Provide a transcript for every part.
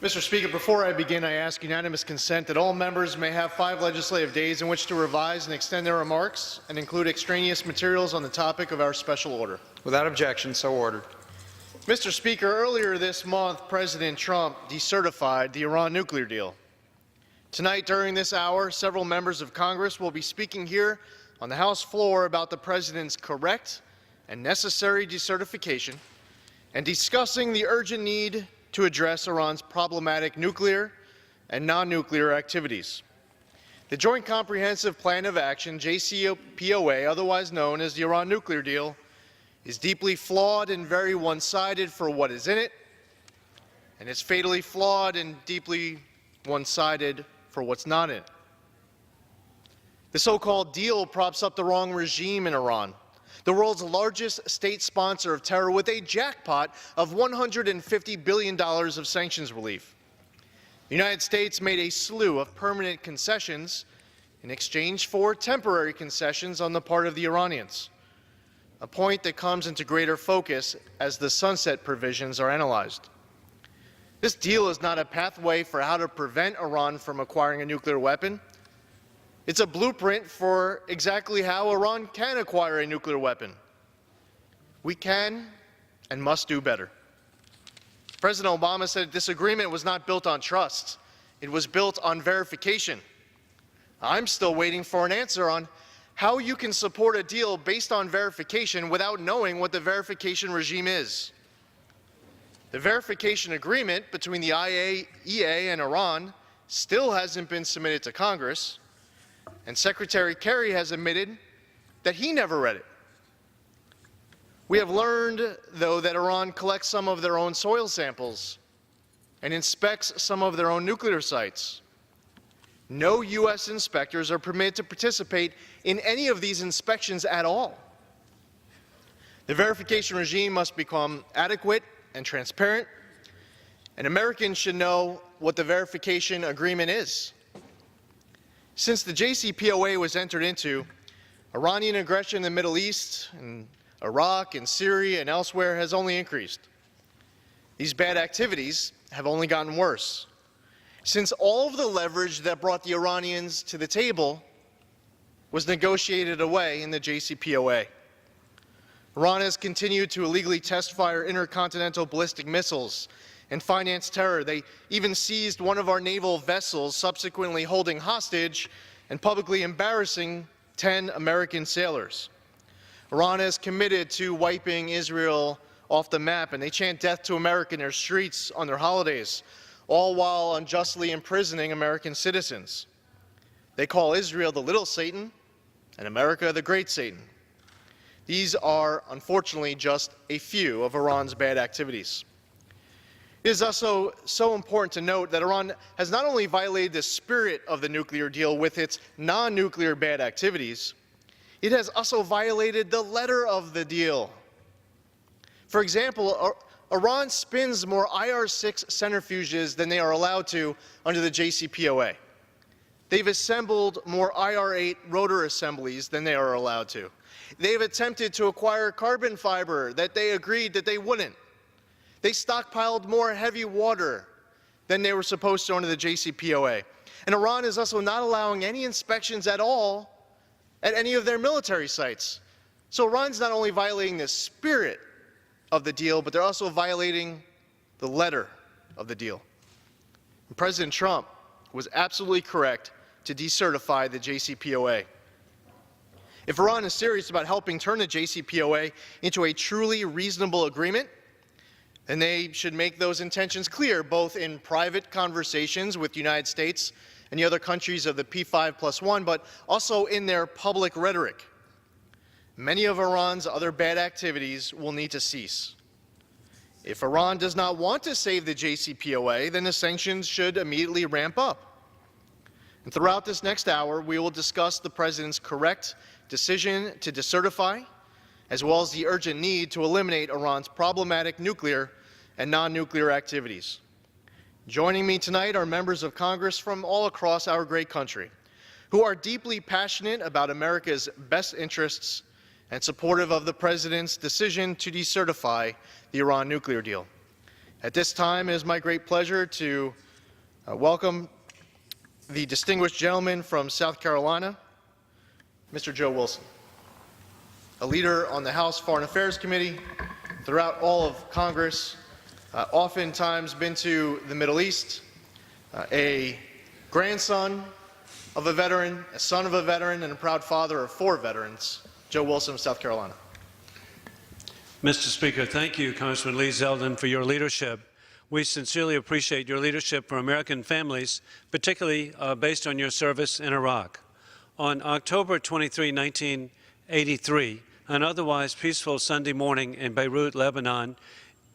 Mr. Speaker, before I begin, I ask unanimous consent that all members may have 5 legislative days in which to revise and extend their remarks and include extraneous materials on the topic of our special order. Without objection, so ordered. Mr. Speaker, earlier this month, President Trump decertified the Iran nuclear deal. Tonight, during this hour, several members of Congress will be speaking here on the House floor about the President's correct and necessary decertification and discussing the urgent need to address Iran's problematic nuclear and non-nuclear activities. The Joint Comprehensive Plan of Action, JCPOA, otherwise known as the Iran nuclear deal, is deeply flawed and very one-sided for what is in it, and it's fatally flawed and deeply one-sided for what's not in it. The so-called deal props up the wrong regime in Iran, the world's largest state sponsor of terror, with a jackpot of $150 billion of sanctions relief. The United States made a slew of permanent concessions in exchange for temporary concessions on the part of the Iranians, a point that comes into greater focus as the sunset provisions are analyzed. This deal is not a pathway for how to prevent Iran from acquiring a nuclear weapon. It's a blueprint for exactly how Iran can acquire a nuclear weapon. We can and must do better. President Obama said this agreement was not built on trust. It was built on verification. I'm still waiting for an answer on how you can support a deal based on verification without knowing what the verification regime is. The verification agreement between the IAEA and Iran still hasn't been submitted to Congress, and Secretary Kerry has admitted that he never read it. We have learned, though, that Iran collects some of their own soil samples and inspects some of their own nuclear sites. No U.S. inspectors are permitted to participate in any of these inspections at all. The verification regime must become adequate and transparent, and Americans should know what the verification agreement is. Since the JCPOA was entered into, Iranian aggression in the Middle East, and Iraq, and Syria, and elsewhere has only increased. These bad activities have only gotten worse, since all of the leverage that brought the Iranians to the table was negotiated away in the JCPOA. Iran has continued to illegally test-fire intercontinental ballistic missiles and finance terror. They even seized one of our naval vessels, subsequently holding hostage and publicly embarrassing 10 American sailors. Iran is committed to wiping Israel off the map, and they chant death to America in their streets on their holidays, all while unjustly imprisoning American citizens. They call Israel the little Satan and America the great Satan. These are, unfortunately, just a few of Iran's bad activities. It is also so important to note that Iran has not only violated the spirit of the nuclear deal with its non-nuclear bad activities, it has also violated the letter of the deal. For example, Iran spins more IR-6 centrifuges than they are allowed to under the JCPOA. They've assembled more IR-8 rotor assemblies than they are allowed to. They've attempted to acquire carbon fiber that they agreed that they wouldn't. They stockpiled more heavy water than they were supposed to under the JCPOA. And Iran is also not allowing any inspections at all at any of their military sites. So Iran's not only violating the spirit of the deal, but they're also violating the letter of the deal. And President Trump was absolutely correct to decertify the JCPOA. If Iran is serious about helping turn the JCPOA into a truly reasonable agreement, then they should make those intentions clear, both in private conversations with the United States and the other countries of the P5+1, but also in their public rhetoric. Many of Iran's other bad activities will need to cease. If Iran does not want to save the JCPOA, then the sanctions should immediately ramp up. And throughout this next hour, we will discuss the President's correct decision to decertify, as well as the urgent need to eliminate Iran's problematic nuclear and non-nuclear activities. Joining me tonight are members of Congress from all across our great country who are deeply passionate about America's best interests and supportive of the President's decision to decertify the Iran nuclear deal. At this time, it is my great pleasure to welcome the distinguished gentleman from South Carolina, Mr. Joe Wilson, a leader on the House Foreign Affairs Committee throughout all of Congress, oftentimes been to the Middle East, a grandson of a veteran, a son of a veteran, and a proud father of 4 veterans. Joe Wilson of South Carolina. Mr. Speaker, thank you, Congressman Lee Zeldin, for your leadership. We sincerely appreciate your leadership for American families, particularly based on your service in Iraq. On October 23, 1983, an otherwise peaceful Sunday morning in Beirut, Lebanon,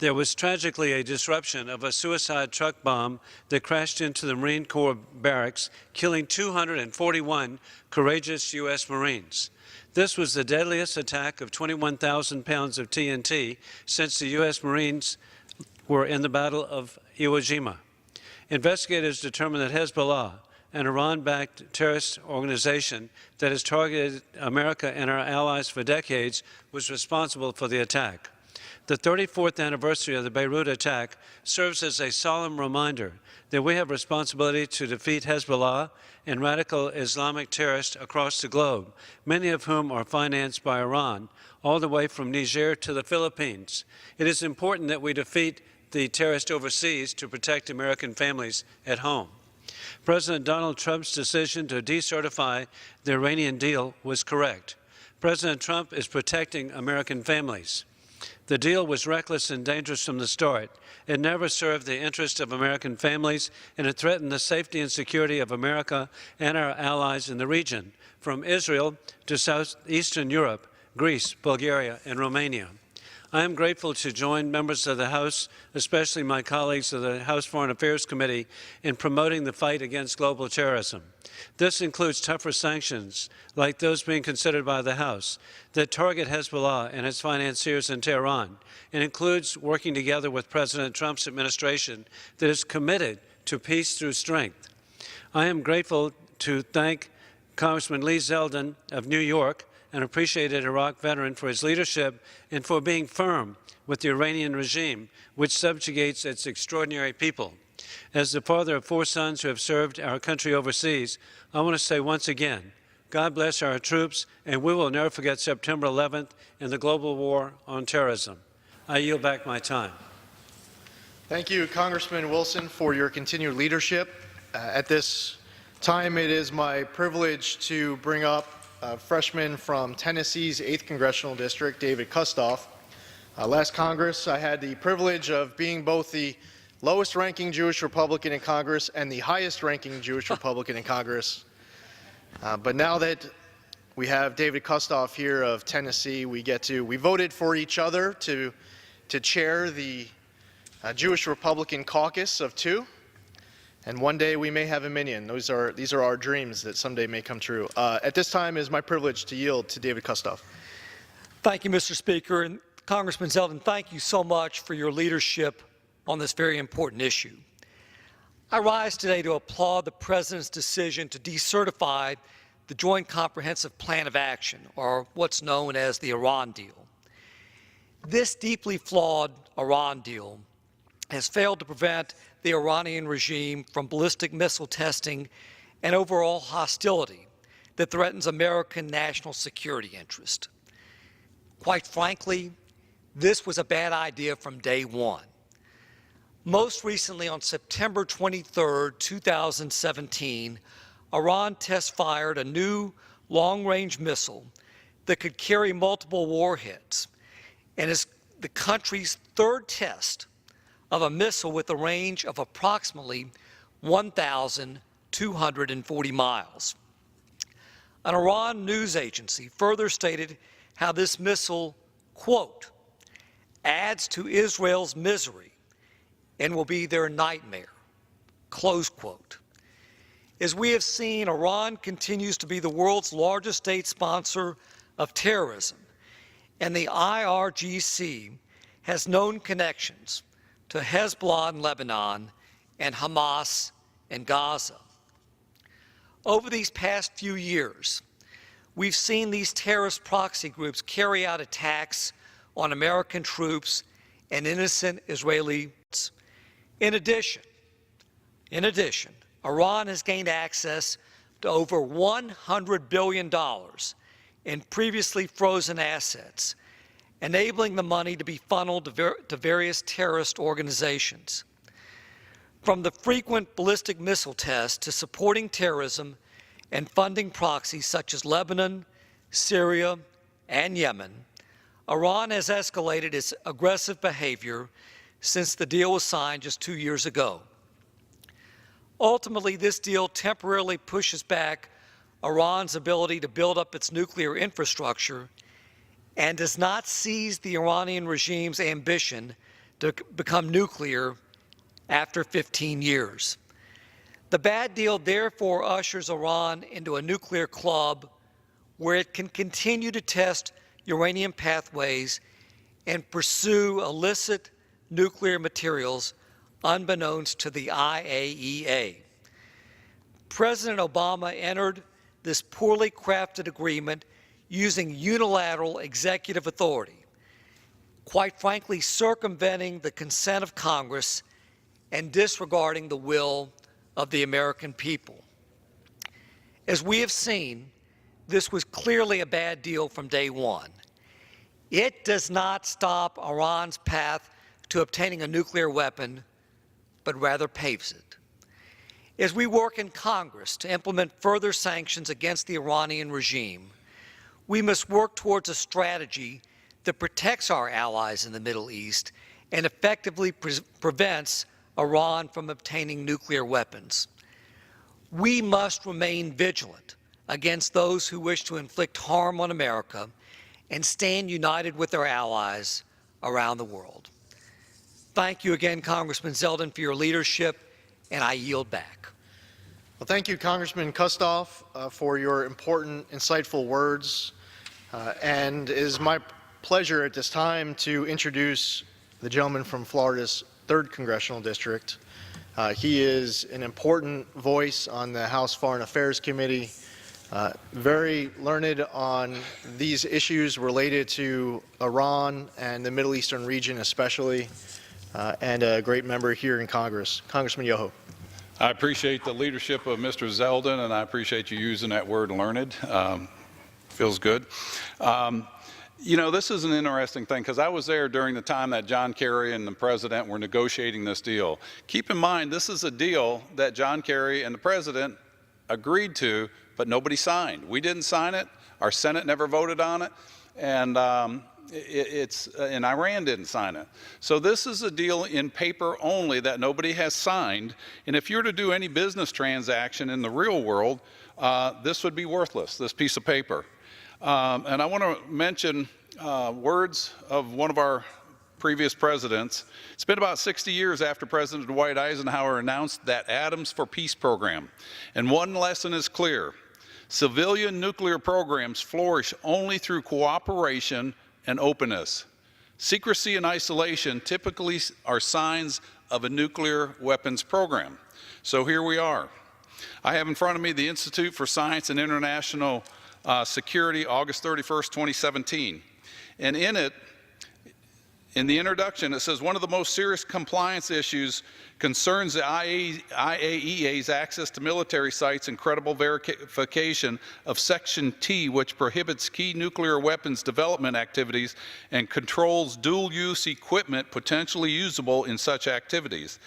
there was tragically a disruption of a suicide truck bomb that crashed into the Marine Corps barracks, killing 241 courageous U.S. Marines. This was the deadliest attack of 21,000 pounds of TNT since the U.S. Marines were in the Battle of Iwo Jima. Investigators determined that Hezbollah, an Iran-backed terrorist organization that has targeted America and our allies for decades, was responsible for the attack. The 34th anniversary of the Beirut attack serves as a solemn reminder that we have responsibility to defeat Hezbollah and radical Islamic terrorists across the globe, many of whom are financed by Iran, all the way from Niger to the Philippines. It is important that we defeat the terrorists overseas to protect American families at home. President Donald Trump's decision to decertify the Iranian deal was correct. President Trump is protecting American families. The deal was reckless and dangerous from the start. It never served the interest of American families, and it threatened the safety and security of America and our allies in the region, from Israel to southeastern Europe, Greece, Bulgaria, and Romania. I am grateful to join members of the House, especially my colleagues of the House Foreign Affairs Committee, in promoting the fight against global terrorism. This includes tougher sanctions, like those being considered by the House, that target Hezbollah and its financiers in Tehran, and includes working together with President Trump's administration that is committed to peace through strength. I am grateful to thank Congressman Lee Zeldin of New York, an appreciated Iraq veteran, for his leadership and for being firm with the Iranian regime, which subjugates its extraordinary people. As the father of 4 sons who have served our country overseas, I want to say once again, God bless our troops, and we will never forget September 11th and the global war on terrorism. I yield back my time. Thank you, Congressman Wilson, for your continued leadership. At this time, it is my privilege to bring up a freshman from Tennessee's 8th Congressional District, David Kustoff. Last Congress, I had the privilege of being both the lowest-ranking Jewish Republican in Congress and the highest-ranking Jewish Republican in Congress. But now that we have David Kustoff here of Tennessee, we voted for each other to chair the Jewish Republican caucus of 2. And one day we may have a minion. These are our dreams that someday may come true. At this time, it is my privilege to yield to David Kustoff. Thank you, Mr. Speaker. And Congressman Zeldin, thank you so much for your leadership on this very important issue. I rise today to applaud the President's decision to decertify the Joint Comprehensive Plan of Action, or what's known as the Iran deal. This deeply flawed Iran deal has failed to prevent the Iranian regime from ballistic missile testing and overall hostility that threatens American national security interest. Quite frankly, this was a bad idea from day one. Most recently, on September 23, 2017, Iran test-fired a new long-range missile that could carry multiple warheads and is the country's 3rd test of a missile with a range of approximately 1,240 miles. An Iran news agency further stated how this missile, quote, adds to Israel's misery and will be their nightmare, close quote. As we have seen, Iran continues to be the world's largest state sponsor of terrorism, and the IRGC has known connections to Hezbollah in Lebanon and Hamas in Gaza. Over these past few years, we've seen these terrorist proxy groups carry out attacks on American troops and innocent Israelis In addition, Iran has gained access to over $100 billion in previously frozen assets, enabling the money to be funneled to various terrorist organizations. From the frequent ballistic missile tests to supporting terrorism and funding proxies such as Lebanon, Syria, and Yemen, Iran has escalated its aggressive behavior since the deal was signed just 2 years ago. Ultimately, this deal temporarily pushes back Iran's ability to build up its nuclear infrastructure and does not seize the Iranian regime's ambition to become nuclear after 15 years. The bad deal therefore ushers Iran into a nuclear club where it can continue to test uranium pathways and pursue illicit nuclear materials unbeknownst to the IAEA. President Obama entered this poorly crafted agreement using unilateral executive authority, quite frankly circumventing the consent of Congress and disregarding the will of the American people. As we have seen, this was clearly a bad deal from day one. It does not stop Iran's path to obtaining a nuclear weapon, but rather paves it. As we work in Congress to implement further sanctions against the Iranian regime, we must work towards a strategy that protects our allies in the Middle East and effectively prevents Iran from obtaining nuclear weapons. We must remain vigilant against those who wish to inflict harm on America and stand united with our allies around the world. Thank you again, Congressman Zeldin, for your leadership, and I yield back. Well, thank you, Congressman Kustoff, for your important, insightful words. And it is my pleasure at this time to introduce the gentleman from Florida's 3rd Congressional District. He is an important voice on the House Foreign Affairs Committee, very learned on these issues related to Iran and the Middle Eastern region especially, and a great member here in Congress. Congressman Yoho. I appreciate the leadership of Mr. Zeldin, and I appreciate you using that word learned. Feels good. You know, this is an interesting thing because I was there during the time that John Kerry and the President were negotiating this deal. Keep in mind, this is a deal that John Kerry and the President agreed to, but nobody signed. We didn't sign it. Our Senate never voted on it. And and Iran didn't sign it. So this is a deal in paper only that nobody has signed. And if you're to do any business transaction in the real world, this would be worthless, this piece of paper. And I want to mention words of one of our previous presidents. It's been about 60 years after President Dwight Eisenhower announced that Atoms for Peace program. And one lesson is clear. Civilian nuclear programs flourish only through cooperation and openness. Secrecy and isolation typically are signs of a nuclear weapons program. So here we are. I have in front of me the Institute for Science and International Security, August 31st, 2017. And in it, in the introduction, it says one of the most serious compliance issues concerns the IAEA's access to military sites and credible verification of Section T, which prohibits key nuclear weapons development activities and controls dual-use equipment potentially usable in such activities.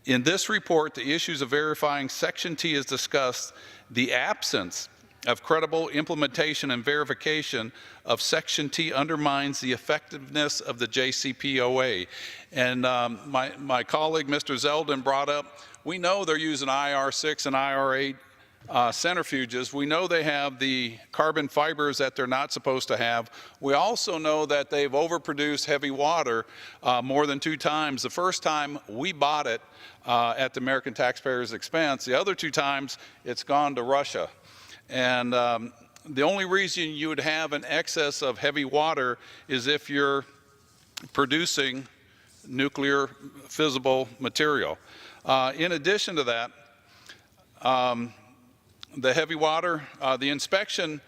In this report, the issues of verifying Section T is discussed. The absence of credible implementation and verification of Section T undermines the effectiveness of the JCPOA. And my colleague, Mr. Zeldin, brought up, we know they're using IR6 and IR8 centrifuges. We know they have the carbon fibers that they're not supposed to have. We also know that they've overproduced heavy water more than 2 times. The first time we bought it at the American taxpayers' expense. The other 2 times it's gone to Russia. And the only reason you would have an excess of heavy water is if you're producing nuclear fissible material. In addition to that, the heavy water, the inspection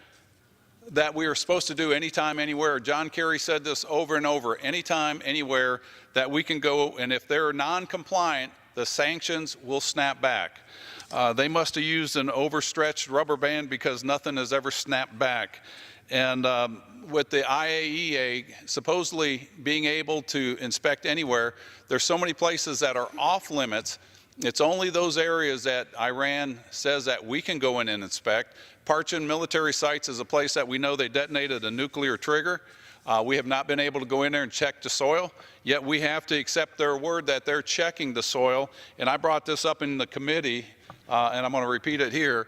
that we are supposed to do anytime, anywhere, John Kerry said this over and over, anytime, anywhere, that we can go, and if they're non-compliant, the sanctions will snap back. They must have used an overstretched rubber band because nothing has ever snapped back. And with the IAEA supposedly being able to inspect anywhere, there's so many places that are off limits. It's only those areas that Iran says that we can go in and inspect. Parchin military sites is a place that we know they detonated a nuclear trigger. We have not been able to go in there and check the soil, yet we have to accept their word that they're checking the soil. And I brought this up in the committee, and I'm going to repeat it here.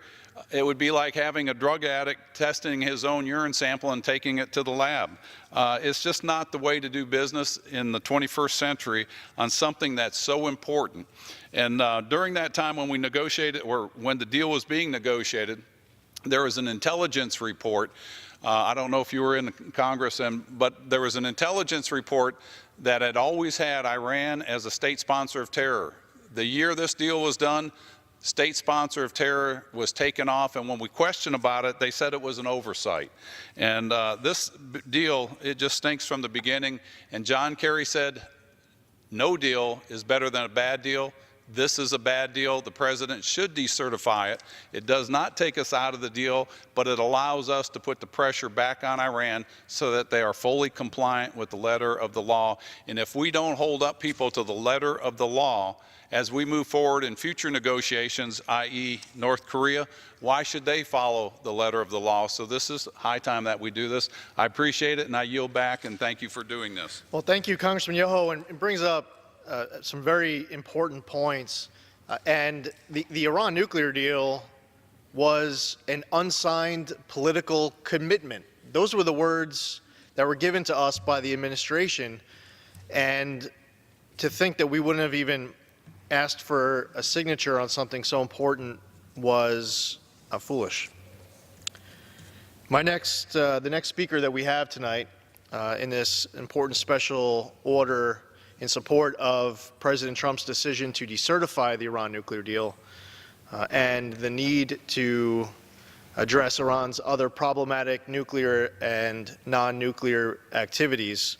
It would be like having a drug addict testing his own urine sample and taking it to the lab. It's just not the way to do business in the 21st century on something that's so important. And during that time when we negotiated, or when the deal was being negotiated, there was an intelligence report. I don't know if you were in Congress, but there was an intelligence report that had always had Iran as a state sponsor of terror. The year this deal was done, state sponsor of terror was taken off, and when we questioned about it, they said it was an oversight. And this deal, it just stinks from the beginning. And John Kerry said, no deal is better than a bad deal. This is a bad deal. The president should decertify it. It does not take us out of the deal, but it allows us to put the pressure back on Iran so that they are fully compliant with the letter of the law. And if we don't hold up people to the letter of the law as we move forward in future negotiations, i.e. North Korea, why should they follow the letter of the law? So this is high time that we do this. I appreciate it, and I yield back, and thank you for doing this. Well, thank you, Congressman Yoho, and it brings up some very important points. And the Iran nuclear deal was an unsigned political commitment. Those were the words that were given to us by the administration. And to think that we wouldn't have even asked for a signature on something so important was foolish. The next speaker that we have tonight in this important special order in support of President Trump's decision to decertify the Iran nuclear deal and the need to address Iran's other problematic nuclear and non-nuclear activities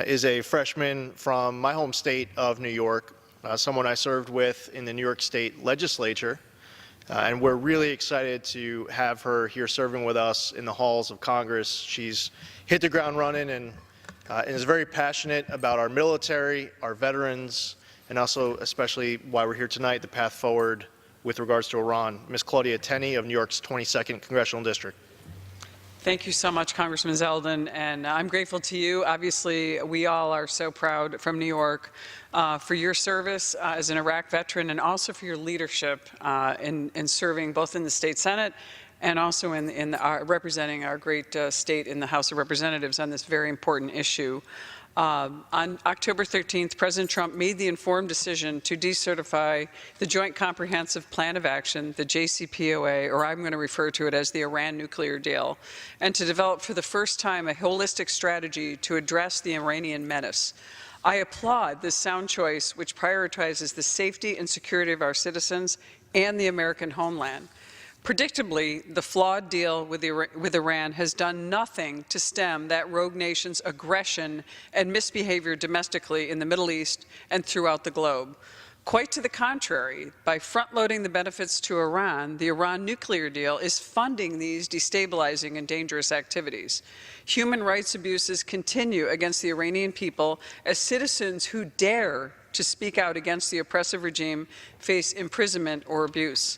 is a freshman from my home state of New York, someone I served with in the New York State legislature. And we're really excited to have her here serving with us in the halls of Congress. She's hit the ground running and is very passionate about our military, our veterans, and also especially why we're here tonight, the path forward with regards to Iran. Ms. Claudia Tenney of New York's 22nd Congressional District. Thank you so much, Congressman Zeldin, and I'm grateful to you. Obviously, we all are so proud from New York for your service as an Iraq veteran and also for your leadership in serving both in the state Senate and also in representing our great state in the House of Representatives on this very important issue. On October 13th, President Trump made the informed decision to decertify the Joint Comprehensive Plan of Action, the JCPOA, or I'm going to refer to it as the Iran nuclear deal, and to develop for the first time a holistic strategy to address the Iranian menace. I applaud this sound choice, which prioritizes the safety and security of our citizens and the American homeland. Predictably, the flawed deal with Iran has done nothing to stem that rogue nation's aggression and misbehavior domestically in the Middle East and throughout the globe. Quite to the contrary, by front-loading the benefits to Iran, the Iran nuclear deal is funding these destabilizing and dangerous activities. Human rights abuses continue against the Iranian people as citizens who dare to speak out against the oppressive regime face imprisonment or abuse.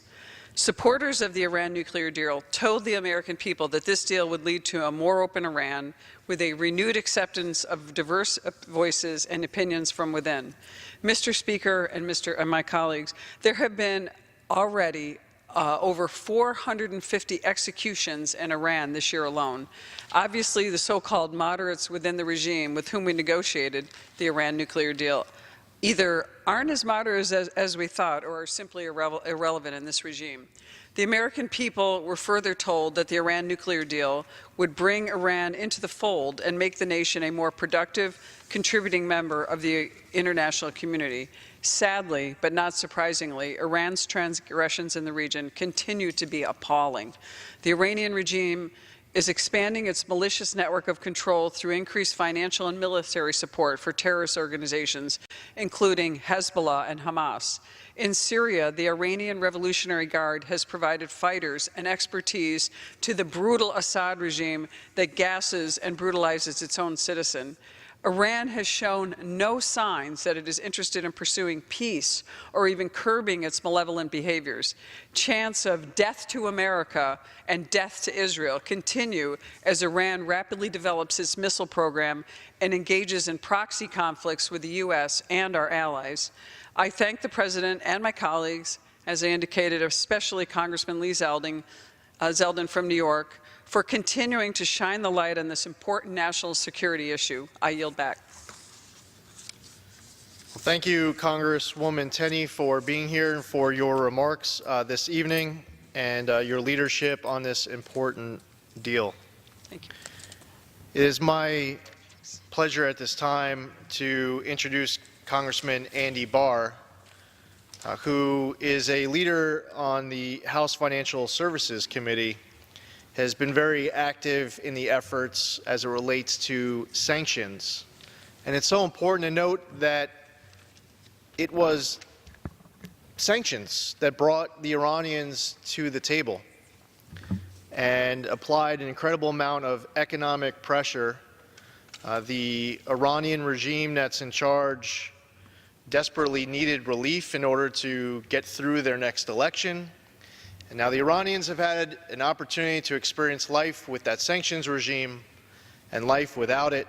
Supporters of the Iran nuclear deal told the American people that this deal would lead to a more open Iran with a renewed acceptance of diverse voices and opinions from within. Mr. Speaker and my colleagues, there have been already over 450 executions in Iran this year alone. Obviously, the so-called moderates within the regime with whom we negotiated the Iran nuclear deal either aren't as moderate as we thought or are simply irrelevant in this regime. The American people were further told that the Iran nuclear deal would bring Iran into the fold and make the nation a more productive, contributing member of the international community. Sadly, but not surprisingly, Iran's transgressions in the region continue to be appalling. The Iranian regime is expanding its malicious network of control through increased financial and military support for terrorist organizations, including Hezbollah and Hamas. In Syria, the Iranian Revolutionary Guard has provided fighters and expertise to the brutal Assad regime that gasses and brutalizes its own citizen. Iran has shown no signs that it is interested in pursuing peace or even curbing its malevolent behaviors. Chants of death to America and death to Israel continue as Iran rapidly develops its missile program and engages in proxy conflicts with the U.S. and our allies. I thank the President and my colleagues, as I indicated, especially Congressman Lee Zeldin from New York, for continuing to shine the light on this important national security issue. I yield back. Well, thank you, Congresswoman Tenney, for being here and for your remarks this evening and your leadership on this important deal. Thank you. It is my pleasure at this time to introduce Congressman Andy Barr, who is a leader on the House Financial Services Committee, has been very active in the efforts as it relates to sanctions. And it's so important to note that it was sanctions that brought the Iranians to the table and applied an incredible amount of economic pressure. The Iranian regime that's in charge desperately needed relief in order to get through their next election. And now the Iranians have had an opportunity to experience life with that sanctions regime and life without it.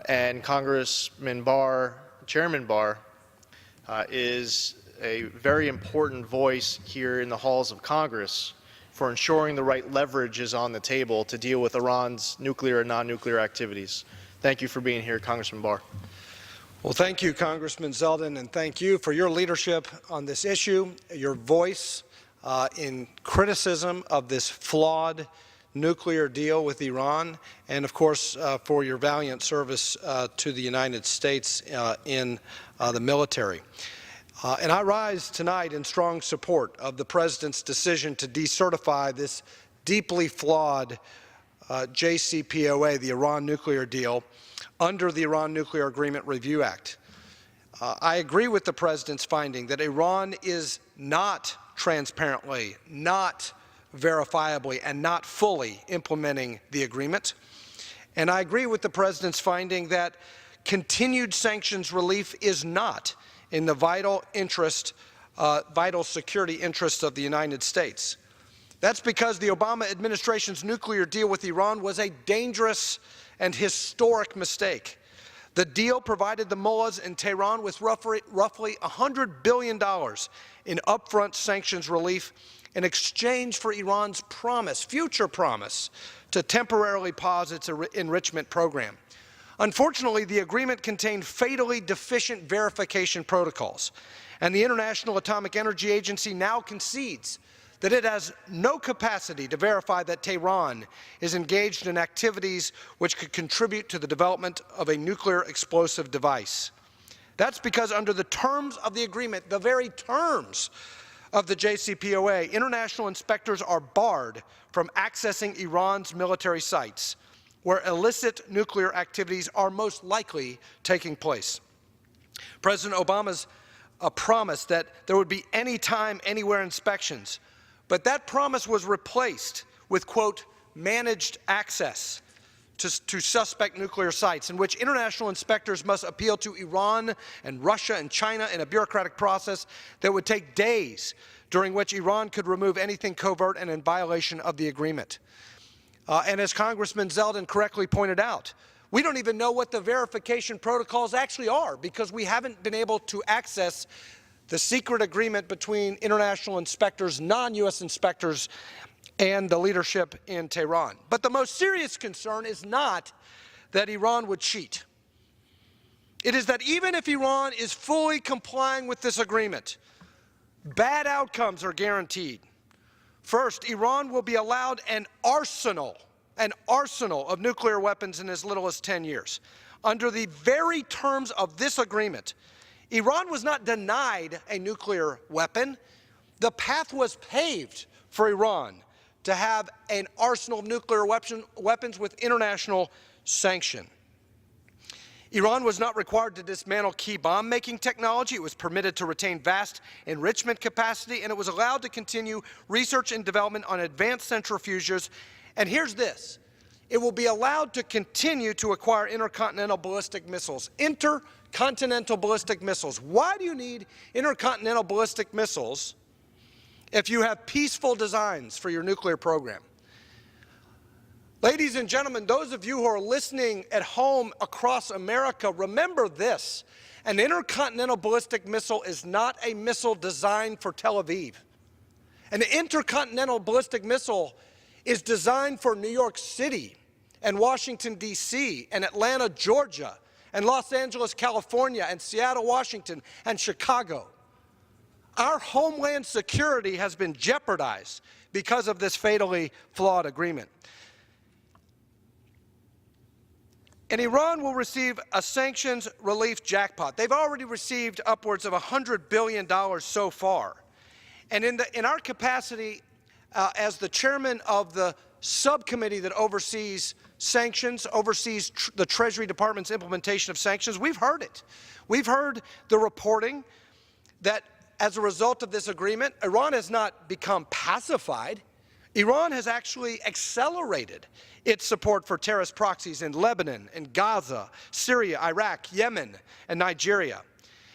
And Congressman Barr, Chairman Barr, is a very important voice here in the halls of Congress for ensuring the right leverage is on the table to deal with Iran's nuclear and non-nuclear activities. Thank you for being here, Congressman Barr. Well, thank you, Congressman Zeldin, and thank you for your leadership on this issue, your voice in criticism of this flawed nuclear deal with Iran, and of course for your valiant service to the United States in the military. And I rise tonight in strong support of the President's decision to decertify this deeply flawed JCPOA, the Iran nuclear deal, under the Iran Nuclear Agreement Review Act. I agree with the President's finding that Iran is not transparently, not verifiably, and not fully implementing the agreement. And I agree with the President's finding that continued sanctions relief is not in the vital security interests of the United States. That's because the Obama administration's nuclear deal with Iran was a dangerous and historic mistake. The deal provided the mullahs in Tehran with roughly $100 billion in upfront sanctions relief in exchange for Iran's future promise, to temporarily pause its enrichment program. Unfortunately, the agreement contained fatally deficient verification protocols, and the International Atomic Energy Agency now concedes that it has no capacity to verify that Tehran is engaged in activities which could contribute to the development of a nuclear explosive device. That's because under the terms of the agreement, the very terms of the JCPOA, international inspectors are barred from accessing Iran's military sites, where illicit nuclear activities are most likely taking place. President Obama's promise that there would be anytime, anywhere inspections, but that promise was replaced with, quote, managed access to suspect nuclear sites, in which international inspectors must appeal to Iran and Russia and China in a bureaucratic process that would take days, during which Iran could remove anything covert and in violation of the agreement. And as Congressman Zeldin correctly pointed out, we don't even know what the verification protocols actually are, because we haven't been able to access the secret agreement between international inspectors, non-U.S. inspectors, and the leadership in Tehran. But the most serious concern is not that Iran would cheat. It is that even if Iran is fully complying with this agreement, bad outcomes are guaranteed. First, Iran will be allowed an arsenal of nuclear weapons in as little as 10 years. Under the very terms of this agreement, Iran was not denied a nuclear weapon. The path was paved for Iran to have an arsenal of nuclear weapons with international sanction. Iran was not required to dismantle key bomb-making technology. It was permitted to retain vast enrichment capacity, and it was allowed to continue research and development on advanced centrifuges. And here's this. It will be allowed to continue to acquire intercontinental ballistic missiles. Intercontinental ballistic missiles. Why do you need intercontinental ballistic missiles if you have peaceful designs for your nuclear program? Ladies and gentlemen, those of you who are listening at home across America, remember this. An intercontinental ballistic missile is not a missile designed for Tel Aviv. An intercontinental ballistic missile is designed for New York City and Washington, D.C., and Atlanta, Georgia, and Los Angeles, California, and Seattle, Washington, and Chicago. Our homeland security has been jeopardized because of this fatally flawed agreement. And Iran will receive a sanctions relief jackpot. They've already received upwards of $100 billion so far. And in our capacity as the chairman of the subcommittee that oversees sanctions, oversees the Treasury Department's implementation of sanctions, we've heard it. We've heard the reporting that as a result of this agreement, Iran has not become pacified. Iran has actually accelerated its support for terrorist proxies in Lebanon, and Gaza, Syria, Iraq, Yemen, and Nigeria.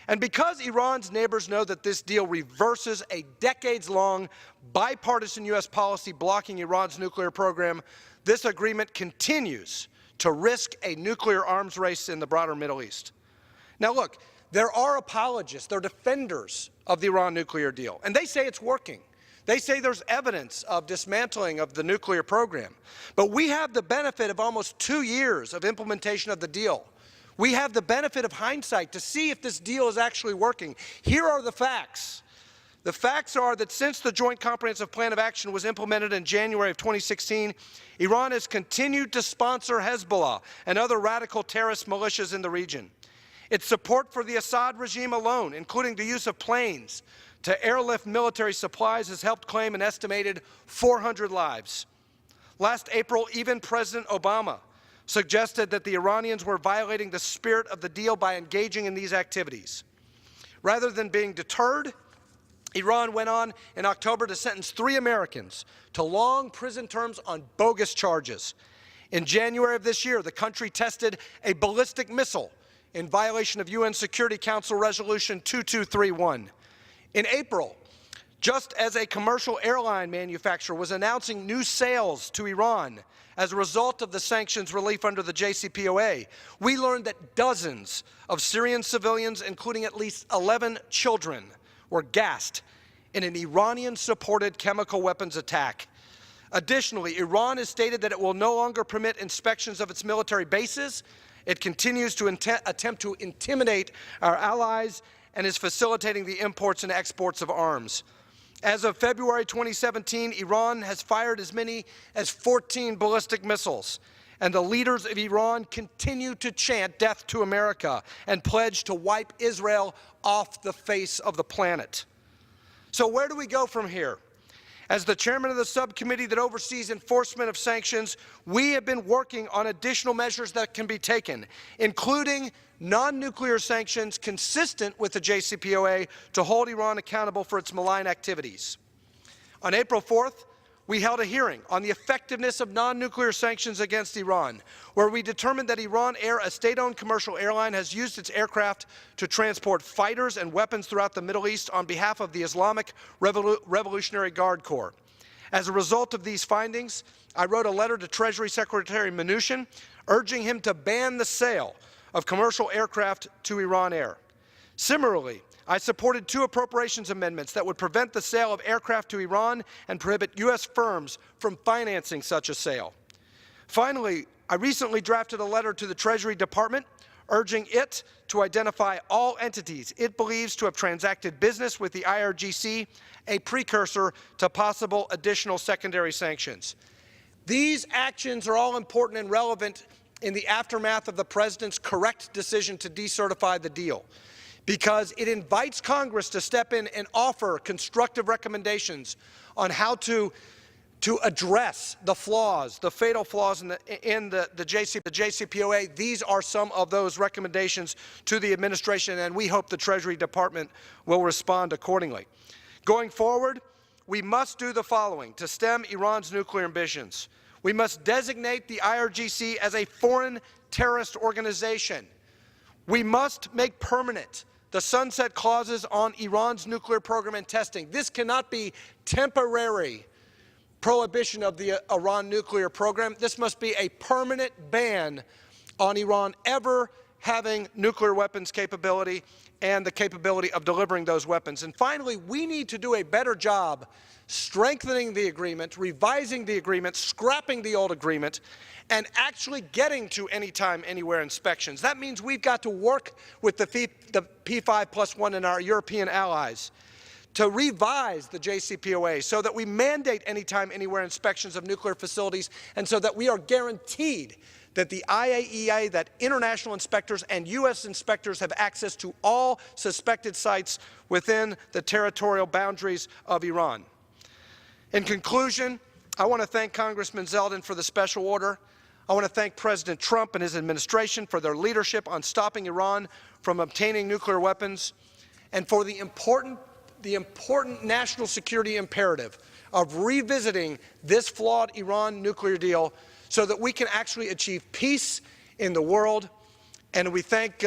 And because Iran's neighbors know that this deal reverses a decades-long bipartisan U.S. policy blocking Iran's nuclear program, this agreement continues to risk a nuclear arms race in the broader Middle East. Now look, there are apologists, there are defenders of the Iran nuclear deal, and they say it's working. They say there's evidence of dismantling of the nuclear program. But we have the benefit of almost 2 years of implementation of the deal. We have the benefit of hindsight to see if this deal is actually working. Here are the facts. The facts are that since the Joint Comprehensive Plan of Action was implemented in January of 2016, Iran has continued to sponsor Hezbollah and other radical terrorist militias in the region. Its support for the Assad regime alone, including the use of planes to airlift military supplies, has helped claim an estimated 400 lives. Last April, even President Obama suggested that the Iranians were violating the spirit of the deal by engaging in these activities. Rather than being deterred, Iran went on in October to sentence 3 Americans to long prison terms on bogus charges. In January of this year, the country tested a ballistic missile in violation of UN Security Council Resolution 2231. In April, just as a commercial airline manufacturer was announcing new sales to Iran as a result of the sanctions relief under the JCPOA, we learned that dozens of Syrian civilians, including at least 11 children, were gassed in an Iranian-supported chemical weapons attack. Additionally, Iran has stated that it will no longer permit inspections of its military bases. It continues to attempt to intimidate our allies and is facilitating the imports and exports of arms. As of February 2017, Iran has fired as many as 14 ballistic missiles, and the leaders of Iran continue to chant death to America and pledge to wipe Israel off the face of the planet. So where do we go from here? As the chairman of the subcommittee that oversees enforcement of sanctions, we have been working on additional measures that can be taken, including non-nuclear sanctions consistent with the JCPOA to hold Iran accountable for its malign activities. On April 4th, we held a hearing on the effectiveness of non-nuclear sanctions against Iran, where we determined that Iran Air, a state-owned commercial airline, has used its aircraft to transport fighters and weapons throughout the Middle East on behalf of the Islamic Revolutionary Guard Corps. As a result of these findings, I wrote a letter to Treasury Secretary Mnuchin urging him to ban the sale of commercial aircraft to Iran Air. Similarly, I supported 2 appropriations amendments that would prevent the sale of aircraft to Iran and prohibit U.S. firms from financing such a sale. Finally, I recently drafted a letter to the Treasury Department urging it to identify all entities it believes to have transacted business with the IRGC, a precursor to possible additional secondary sanctions. These actions are all important and relevant in the aftermath of the President's correct decision to decertify the deal, because it invites Congress to step in and offer constructive recommendations on how to to address the flaws, the fatal flaws in the JCPOA. These are some of those recommendations to the administration, and we hope the Treasury Department will respond accordingly. Going forward, we must do the following to stem Iran's nuclear ambitions. We must designate the IRGC as a foreign terrorist organization. We must make permanent the sunset clauses on Iran's nuclear program and testing. This cannot be temporary prohibition of the Iran nuclear program. This must be a permanent ban on Iran ever having nuclear weapons capability and the capability of delivering those weapons. And finally, we need to do a better job strengthening the agreement, revising the agreement, scrapping the old agreement, and actually getting to anytime, anywhere inspections. That means we've got to work with the P5+1 and our European allies to revise the JCPOA so that we mandate anytime, anywhere inspections of nuclear facilities, and so that we are guaranteed that the IAEA, that international inspectors and U.S. inspectors have access to all suspected sites within the territorial boundaries of Iran. In conclusion, I want to thank Congressman Zeldin for the special order. I want to thank President Trump and his administration for their leadership on stopping Iran from obtaining nuclear weapons, and for the important national security imperative of revisiting this flawed Iran nuclear deal so that we can actually achieve peace in the world. And we thank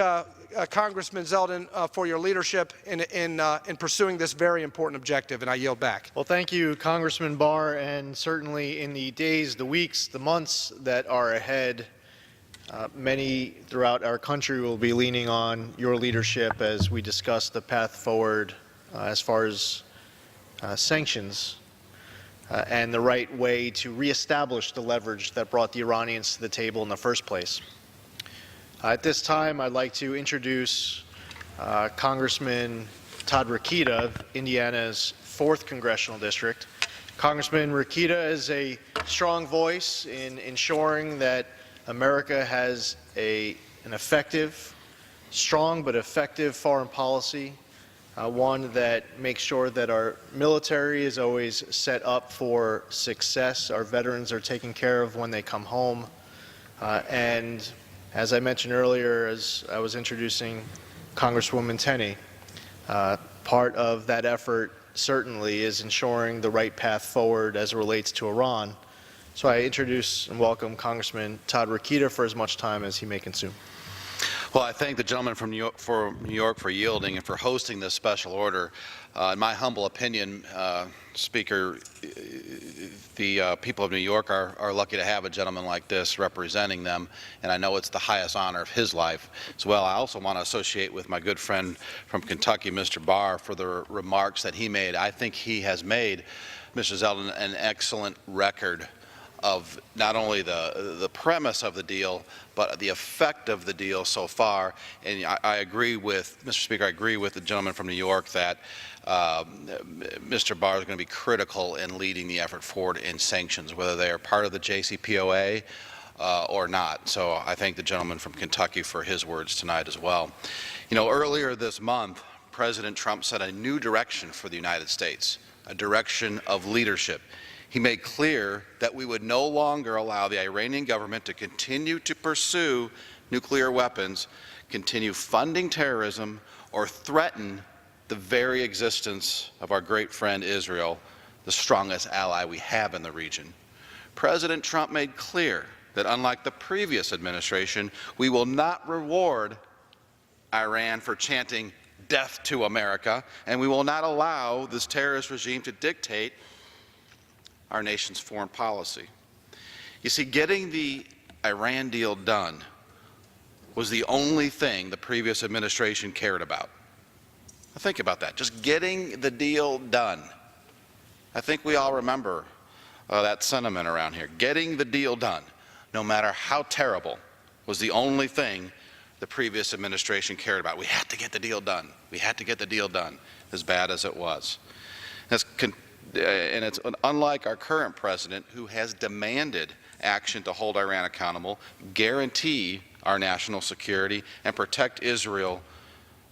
Congressman Zeldin for your leadership in pursuing this very important objective, and I yield back. Well, thank you, Congressman Barr, and certainly in the days, the weeks, the months that are ahead, many throughout our country will be leaning on your leadership as we discuss the path forward as far as sanctions and the right way to reestablish the leverage that brought the Iranians to the table in the first place. At this time, I'd like to introduce Congressman Todd Rokita of Indiana's 4th Congressional District. Congressman Rokita is a strong voice in ensuring that America has an effective, strong but effective foreign policy, one that makes sure that our military is always set up for success, our veterans are taken care of when they come home, and as I mentioned earlier, as I was introducing Congresswoman Tenney, part of that effort certainly is ensuring the right path forward as it relates to Iran. So I introduce and welcome Congressman Todd Rokita for as much time as he may consume. Well, I thank the gentleman from New York for yielding and for hosting this special order. In my humble opinion, Speaker, the people of New York are lucky to have a gentleman like this representing them, and I know it's the highest honor of his life as well. I also want to associate with my good friend from Kentucky, Mr. Barr, for the remarks that he made. I think he has made, Mr. Zeldin, an excellent record of not only the premise of the deal, but the effect of the deal so far. And I agree with, Mr. Speaker, I agree with the gentleman from New York that Mr. Barr is going to be critical in leading the effort forward in sanctions, whether they are part of the JCPOA or not. So I thank the gentleman from Kentucky for his words tonight as well. You know, earlier this month, President Trump set a new direction for the United States, a direction of leadership. He made clear that we would no longer allow the Iranian government to continue to pursue nuclear weapons, continue funding terrorism, or threaten the very existence of our great friend Israel, the strongest ally we have in the region. President Trump made clear that unlike the previous administration, we will not reward Iran for chanting "death to America," and we will not allow this terrorist regime to dictate our nation's foreign policy. You see, getting the Iran deal done was the only thing the previous administration cared about. Now think about that, just getting the deal done. I think we all remember that sentiment around here. Getting the deal done, no matter how terrible, was the only thing the previous administration cared about. We had to get the deal done. We had to get the deal done, as bad as it was. And it's unlike our current president, who has demanded action to hold Iran accountable, guarantee our national security, and protect Israel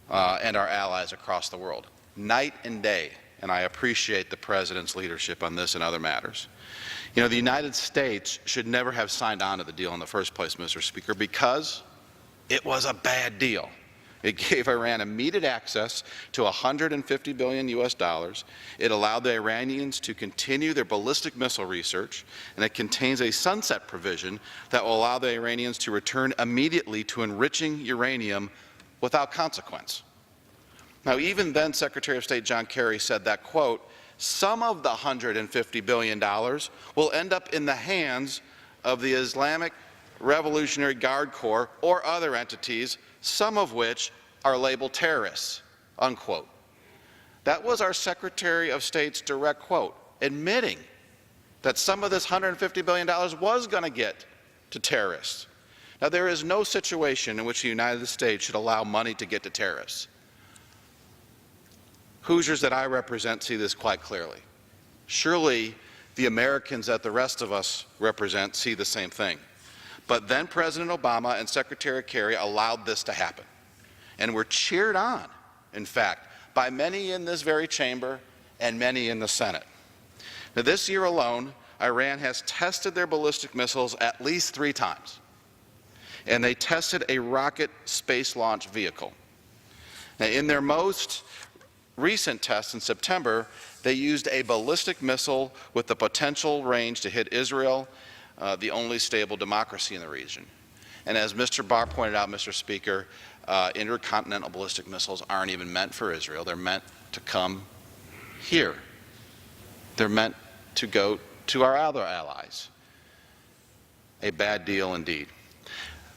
and our allies across the world. Night and day, and I appreciate the President's leadership on this and other matters. You know, the United States should never have signed on to the deal in the first place, Mr. Speaker, because it was a bad deal. It gave Iran immediate access to $150 billion US. It allowed the Iranians to continue their ballistic missile research, and it contains a sunset provision that will allow the Iranians to return immediately to enriching uranium without consequence. Now, even then, Secretary of State John Kerry said that, quote, some of the $150 billion will end up in the hands of the Islamic Revolutionary Guard Corps or other entities, some of which are labeled terrorists, unquote. That was our Secretary of State's direct quote, admitting that some of this $150 billion was going to get to terrorists. Now, there is no situation in which the United States should allow money to get to terrorists. Hoosiers that I represent see this quite clearly. Surely the Americans that the rest of us represent see the same thing. But then President Obama and Secretary Kerry allowed this to happen, and were cheered on, in fact, by many in this very chamber and many in the Senate. Now, this year alone, Iran has tested their ballistic missiles at least 3 times, and they tested a rocket space launch vehicle. Now, in their most recent test in September, they used a ballistic missile with the potential range to hit Israel, the only stable democracy in the region. And as Mr. Barr pointed out, Mr. Speaker, intercontinental ballistic missiles aren't even meant for Israel. They're meant to come here. They're meant to go to our other allies. A bad deal indeed.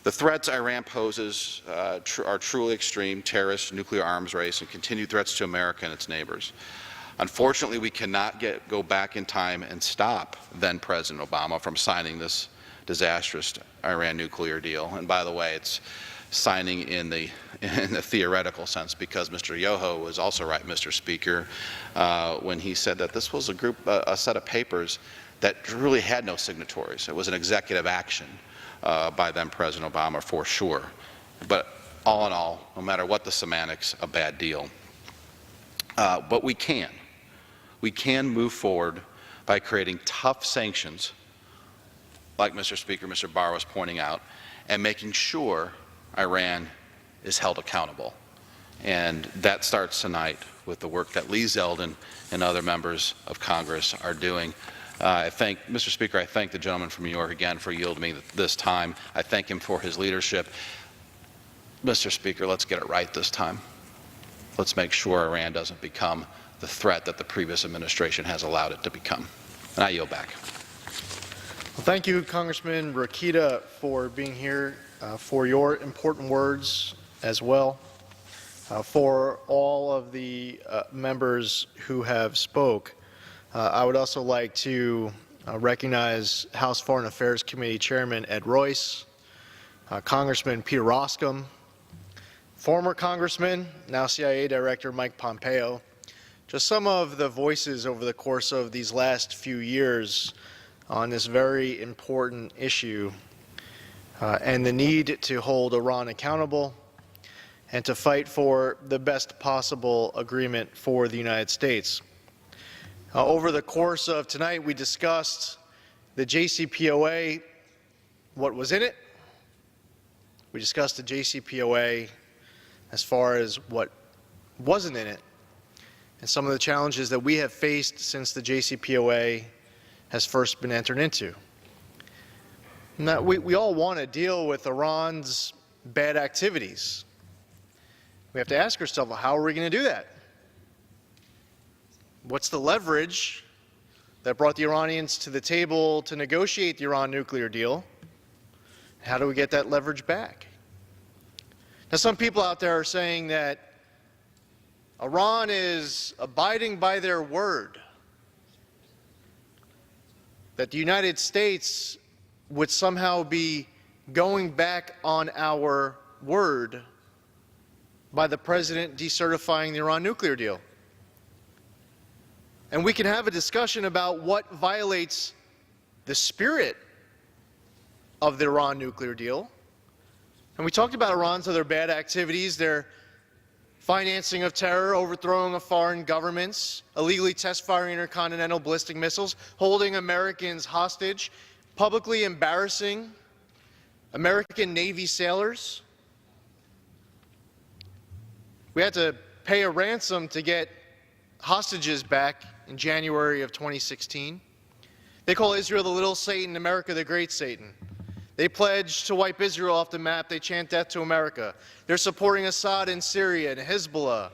The threats Iran poses are truly extreme: terrorist, nuclear arms race, and continued threats to America and its neighbors. Unfortunately, we cannot go back in time and stop then President Obama from signing this disastrous Iran nuclear deal. And by the way, it's signing in the theoretical sense, because Mr. Yoho was also right, Mr. Speaker, when he said that this was a set of papers that really had no signatories. It was an executive action by then President Obama, for sure. But all in all, no matter what the semantics, a bad deal. But we can move forward by creating tough sanctions, like Mr. Speaker, Mr. Barr was pointing out, and making sure Iran is held accountable. And that starts tonight with the work that Lee Zeldin and other members of Congress are doing. Mr. Speaker, I thank the gentleman from New York again for yielding me this time. I thank him for his leadership. Mr. Speaker, let's get it right this time. Let's make sure Iran doesn't become the threat that the previous administration has allowed it to become. And I yield back. Well, thank you, Congressman Rakita, for being here, for your important words as well, for all of the members who have spoke. I would also like to recognize House Foreign Affairs Committee Chairman Ed Royce, Congressman Peter Roskam, former Congressman, now CIA Director Mike Pompeo. Just some of the voices over the course of these last few years on this very important issue, and the need to hold Iran accountable and to fight for the best possible agreement for the United States. Over the course of tonight, we discussed the JCPOA, what was in it. We discussed the JCPOA as far as what wasn't in it, and some of the challenges that we have faced since the JCPOA has first been entered into. Now, we all want to deal with Iran's bad activities. We have to ask ourselves, how are we going to do that? What's the leverage that brought the Iranians to the table to negotiate the Iran nuclear deal? How do we get that leverage back? Now, some people out there are saying that Iran is abiding by their word, that the United States would somehow be going back on our word by the President decertifying the Iran nuclear deal. And we can have a discussion about what violates the spirit of the Iran nuclear deal. And we talked about Iran's other bad activities, their financing of terror, overthrowing of foreign governments, illegally test-firing intercontinental ballistic missiles, holding Americans hostage, publicly embarrassing American Navy sailors. We had to pay a ransom to get hostages back in January of 2016. They call Israel the little Satan, America the great Satan. They pledge to wipe Israel off the map. They chant death to America. They're supporting Assad in Syria and Hezbollah.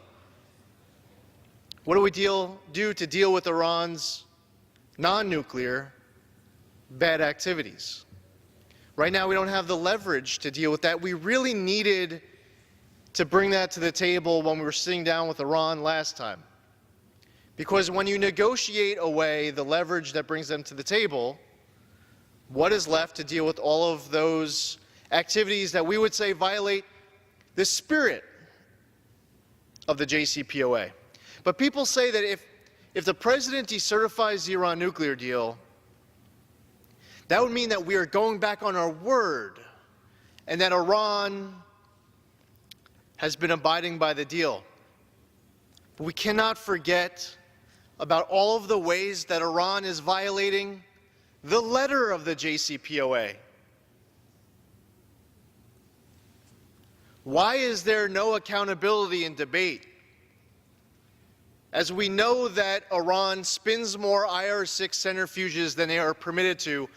What do we do to deal with Iran's non-nuclear bad activities? Right now, we don't have the leverage to deal with that. We really needed to bring that to the table when we were sitting down with Iran last time. Because when you negotiate away the leverage that brings them to the table, what is left to deal with all of those activities that we would say violate the spirit of the JCPOA? But people say that if the president decertifies the Iran nuclear deal, that would mean that we are going back on our word and that Iran has been abiding by the deal. But we cannot forget about all of the ways that Iran is violating the letter of the JCPOA. Why is there no accountability and debate? As we know that Iran spins more IR-6 centrifuges than they are permitted to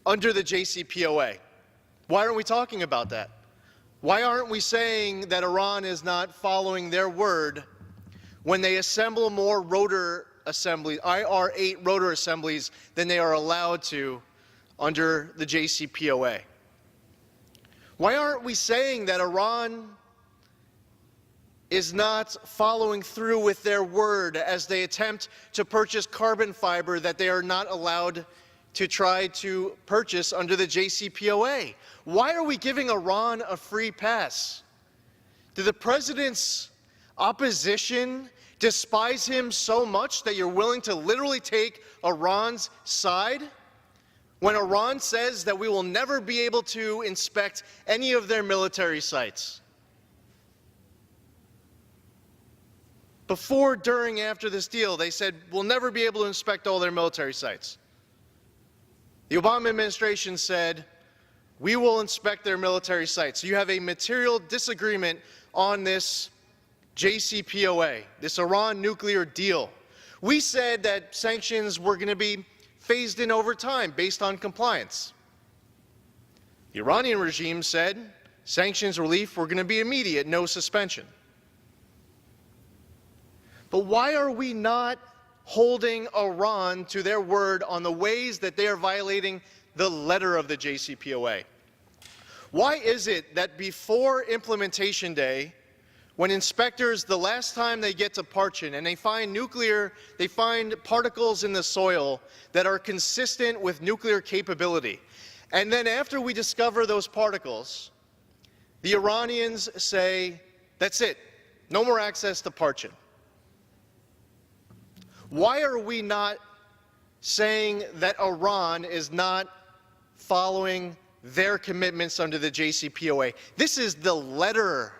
under the JCPOA. Why aren't we talking about that? Why aren't we saying that Iran is not following their word when they assemble more rotor assemblies, IR-8 rotor assemblies, than they are allowed to under the JCPOA? Why aren't we saying that Iran is not following through with their word as they attempt to purchase carbon fiber that they are not allowed to try to purchase under the JCPOA? Why are we giving Iran a free pass? Did the president's opposition despise him so much that you're willing to literally take Iran's side when Iran says that we will never be able to inspect any of their military sites? Before, during, after this deal, they said we'll never be able to inspect all their military sites. The Obama administration said we will inspect their military sites. So you have a material disagreement on this JCPOA, this Iran nuclear deal. We said that sanctions were going to be phased in over time based on compliance. The Iranian regime said sanctions relief were going to be immediate, no suspension. But why are we not holding Iran to their word on the ways that they are violating the letter of the JCPOA? Why is it that before implementation day, when inspectors, the last time they get to Parchin and they find particles in the soil that are consistent with nuclear capability, and then after we discover those particles, the Iranians say, that's it, no more access to Parchin? Why are we not saying that Iran is not following their commitments under the JCPOA? This is the letter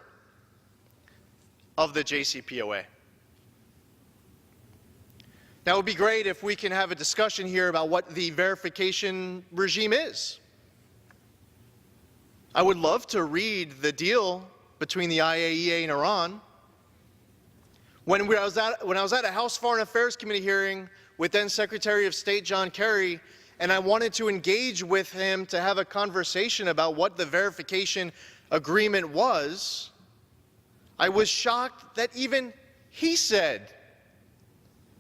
of the JCPOA. Now, it would be great if we can have a discussion here about what the verification regime is. I would love to read the deal between the IAEA and Iran. When I was at a House Foreign Affairs Committee hearing with then Secretary of State John Kerry, and I wanted to engage with him to have a conversation about what the verification agreement was, I was shocked that even he said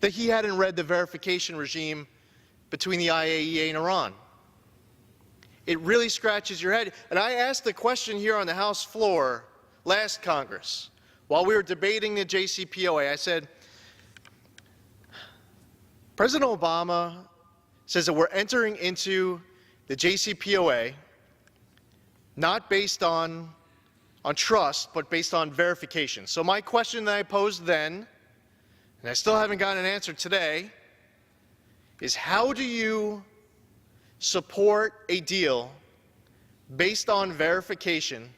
that he hadn't read the verification regime between the IAEA and Iran. It really scratches your head. And I asked the question here on the House floor last Congress, while we were debating the JCPOA, I said, President Obama says that we're entering into the JCPOA not based on trust, but based on verification. So my question that I posed then, and I still haven't gotten an answer today, is how do you support a deal based on verification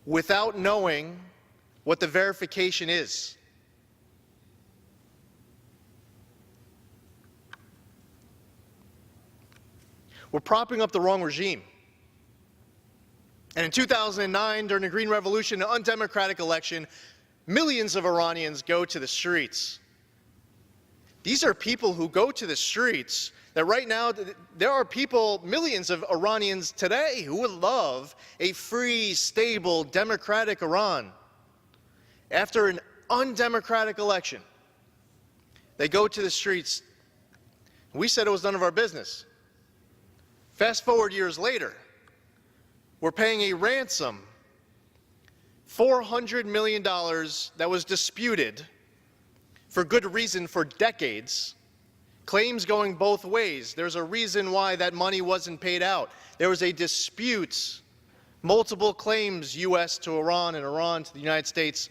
without knowing what the verification is. We're propping up the wrong regime. And in 2009, during the Green Revolution, an undemocratic election, millions of Iranians go to the streets. These are people who go to the streets that right now, there are people, millions of Iranians today who would love a free, stable, democratic Iran. After an undemocratic election, they go to the streets. We said it was none of our business. Fast forward years later, we're paying a ransom, $400 million that was disputed for good reason for decades. Claims going both ways. There's a reason why that money wasn't paid out. There was a dispute, multiple claims, U.S. to Iran and Iran to the United States,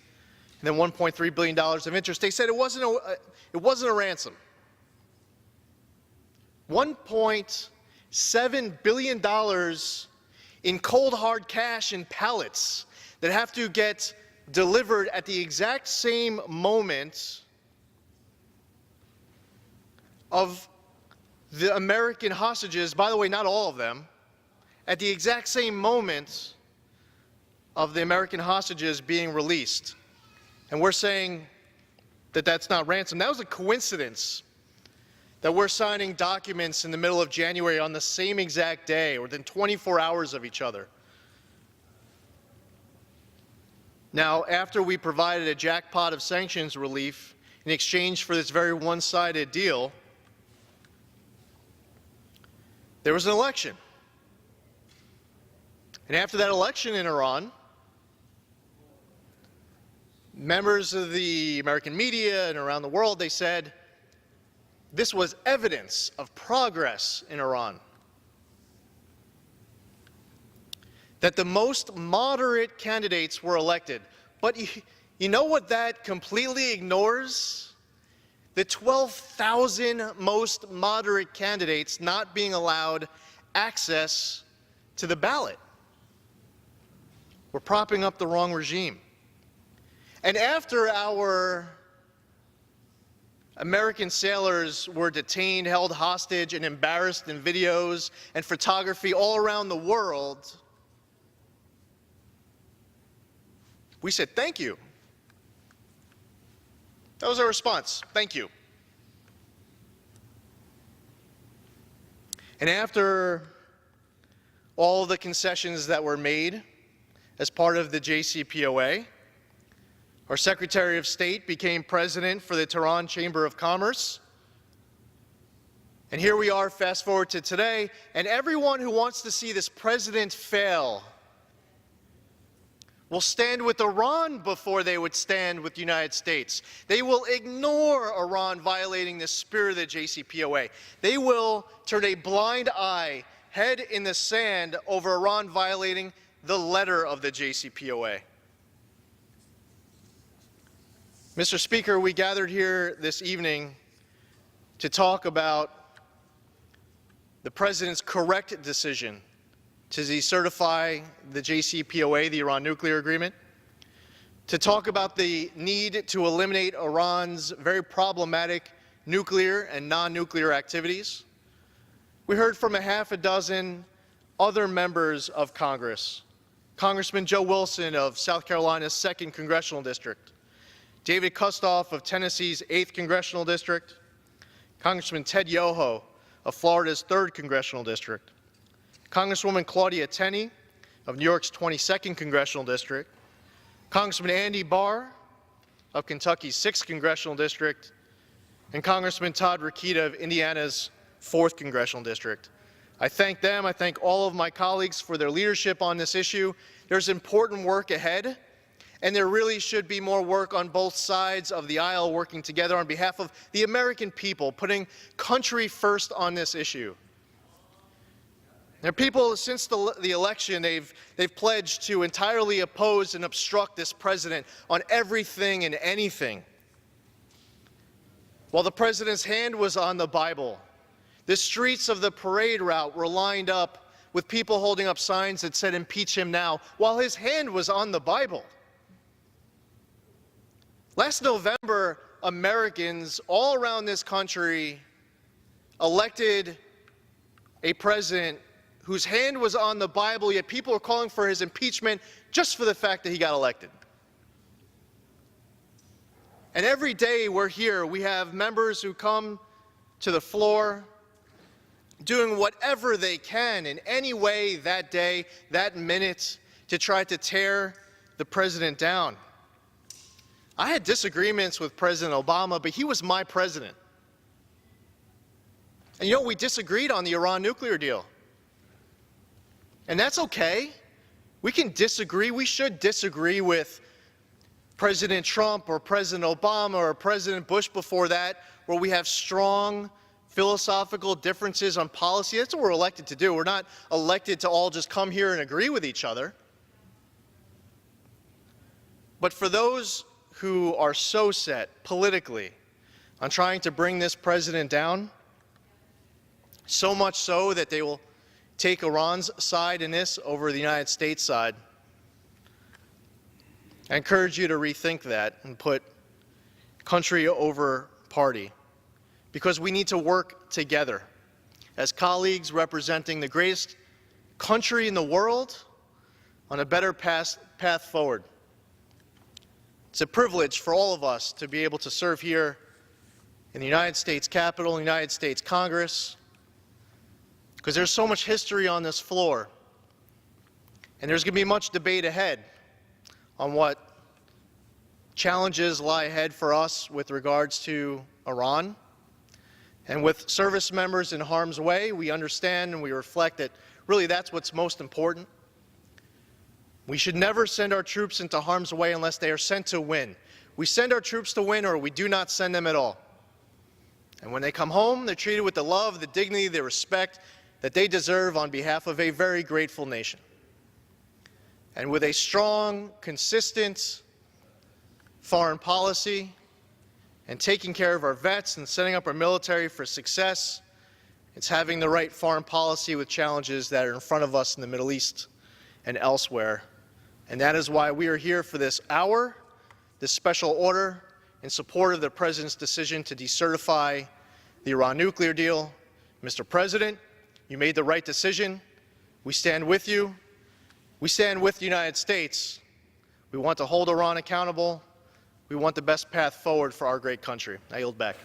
and then $1.3 billion of interest. They said it wasn't a ransom. $1.7 billion in cold hard cash in pallets that have to get delivered at the exact same moment of the American hostages, by the way, not all of them, at the exact same moment of the American hostages being released. And we're saying that that's not ransom. That was a coincidence that we're signing documents in the middle of January on the same exact day, or within 24 hours of each other. Now, after we provided a jackpot of sanctions relief in exchange for this very one-sided deal, there was an election. And after that election in Iran, members of the American media and around the world, they said this was evidence of progress in Iran. That the most moderate candidates were elected. But you know what that completely ignores? The 12,000 most moderate candidates not being allowed access to the ballot. We're propping up the wrong regime. And after our American sailors were detained, held hostage, and embarrassed in videos and photography all around the world, we said, thank you. That was our response. Thank you. And after all the concessions that were made as part of the JCPOA, our Secretary of State became president for the Tehran Chamber of Commerce. And here we are, fast forward to today, and everyone who wants to see this president fail will stand with Iran before they would stand with the United States. They will ignore Iran violating the spirit of the JCPOA. They will turn a blind eye, head in the sand, over Iran violating the letter of the JCPOA. Mr. Speaker, we gathered here this evening to talk about the President's correct decision to decertify the JCPOA, the Iran nuclear agreement, to talk about the need to eliminate Iran's very problematic nuclear and non-nuclear activities. We heard from a half a dozen other members of Congress. Congressman Joe Wilson of South Carolina's 2nd Congressional District, David Kustoff of Tennessee's 8th Congressional District, Congressman Ted Yoho of Florida's 3rd Congressional District, Congresswoman Claudia Tenney of New York's 22nd Congressional District, Congressman Andy Barr of Kentucky's 6th Congressional District, and Congressman Todd Rokita of Indiana's 4th Congressional District. I thank them, I thank all of my colleagues for their leadership on this issue. There's important work ahead, and there really should be more work on both sides of the aisle working together on behalf of the American people, putting country first on this issue. There are people, since the election, they've pledged to entirely oppose and obstruct this president on everything and anything. While the president's hand was on the Bible, the streets of the parade route were lined up with people holding up signs that said, "Impeach him now," while his hand was on the Bible. Last November, Americans all around this country elected a president whose hand was on the Bible, yet people are calling for his impeachment just for the fact that he got elected. And every day we're here, we have members who come to the floor doing whatever they can in any way that day, that minute, to try to tear the president down. I had disagreements with President Obama, but he was my president. And you know, we disagreed on the Iran nuclear deal. And that's okay. We can disagree. We should disagree with President Trump or President Obama or President Bush before that, where we have strong philosophical differences on policy. That's what we're elected to do. We're not elected to all just come here and agree with each other. But for those who are so set politically on trying to bring this president down, so much so that they will take Iran's side in this over the United States side, I encourage you to rethink that and put country over party, because we need to work together as colleagues representing the greatest country in the world on a better path forward. It's a privilege for all of us to be able to serve here in the United States Capitol, the United States Congress, because there's so much history on this floor, and there's going to be much debate ahead on what challenges lie ahead for us with regards to Iran. And with service members in harm's way, we understand and we reflect that really that's what's most important. We should never send our troops into harm's way unless they are sent to win. We send our troops to win, or we do not send them at all. And when they come home, they're treated with the love, the dignity, the respect that they deserve on behalf of a very grateful nation. And with a strong, consistent foreign policy and taking care of our vets and setting up our military for success, it's having the right foreign policy with challenges that are in front of us in the Middle East and elsewhere. And that is why we are here for this hour, this special order, in support of the President's decision to decertify the Iran nuclear deal. Mr. President, you made the right decision. We stand with you. We stand with the United States. We want to hold Iran accountable. We want the best path forward for our great country. I yield back.